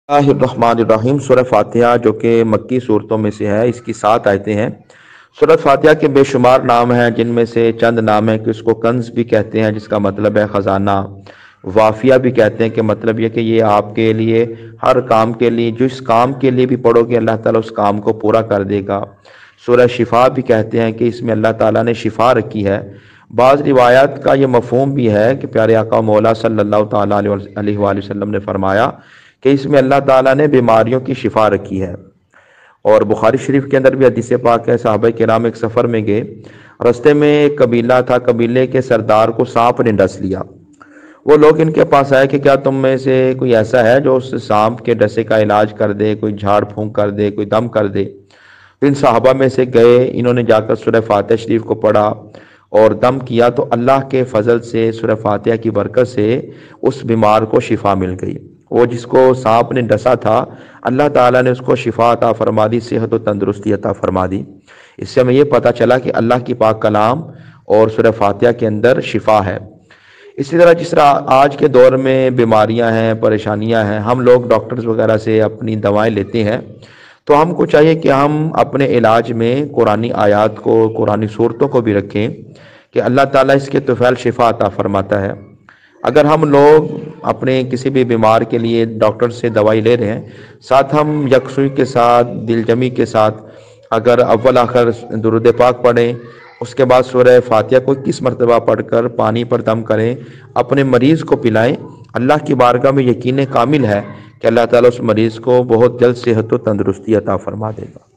الرحمن سورہ فاتحہ جو کہ مکی صورتوں میں سے ہے، اس کی 7 آیتیں ہیں۔ سورہ فاتحہ کے بے شمار نام ہیں، جن میں سے چند نام ہیں کہ اس کو کنز بھی کہتے ہیں، جس کا مطلب ہے خزانہ، وافیہ بھی کہتے ہیں کہ مطلب یہ کہ یہ آپ کے لیے ہر کام کے لیے، جس کام کے لیے بھی پڑھو گے اللہ تعالیٰ اس کام کو پورا کر دے گا۔ سورہ شفا بھی کہتے ہیں کہ اس میں اللہ تعالیٰ نے شفا رکھی ہے۔ بعض روایات کا یہ مفہوم بھی ہے کہ پیارے آقا مولا صلی اللہ تعالیٰ علیہ وآلہ وسلم نے فرمایا کہ اس میں اللہ تعالیٰ نے بیماریوں کی شفا رکھی ہے۔ اور بخاری شریف کے اندر بھی حدیث پاک ہے، صحابہ کرام ایک سفر میں گئے، رستے میں ایک قبیلہ تھا، قبیلے کے سردار کو سانپ نے ڈس لیا۔ وہ لوگ ان کے پاس آئے کہ کیا تم میں سے کوئی ایسا ہے جو اس سانپ کے ڈسے کا علاج کر دے، کوئی جھاڑ پھونک کر دے، کوئی دم کر دے۔ ان صحابہ میں سے گئے، انہوں نے جا کر سورہ فاتحہ شریف کو پڑھا اور دم کیا تو اللہ کے فضل سے، سورہ فاتحہ کی برکت سے اس بیمار کو شفا مل گئی۔ وہ جس کو سانپ نے ڈسا تھا، اللہ تعالیٰ نے اس کو شفا عطا فرما دی، صحت و تندرستی عطا فرما دی۔ اس سے ہمیں یہ پتہ چلا کہ اللہ کی پاک کلام اور سورہ فاتحہ کے اندر شفا ہے۔ اسی طرح جس طرح آج کے دور میں بیماریاں ہیں، پریشانیاں ہیں، ہم لوگ ڈاکٹرز وغیرہ سے اپنی دوائیں لیتے ہیں، تو ہم کو چاہیے کہ ہم اپنے علاج میں قرآنی آیات کو، قرآنی صورتوں کو بھی رکھیں کہ اللہ تعالیٰ اس کے طفیل شفا عطا فرماتا ہے۔ اگر ہم لوگ اپنے کسی بھی بیمار کے لیے ڈاکٹر سے دوائی لے رہے ہیں، ساتھ ہم یکسوئی کے ساتھ، دل جمی کے ساتھ اگر اول آخر درود پاک پڑھیں، اس کے بعد سورہ فاتحہ کو 21 مرتبہ پڑھ کر پانی پر دم کریں، اپنے مریض کو پلائیں، اللہ کی بارگاہ میں یقین کامل ہے کہ اللہ تعالیٰ اس مریض کو بہت جلد صحت و تندرستی عطا فرما دے گا۔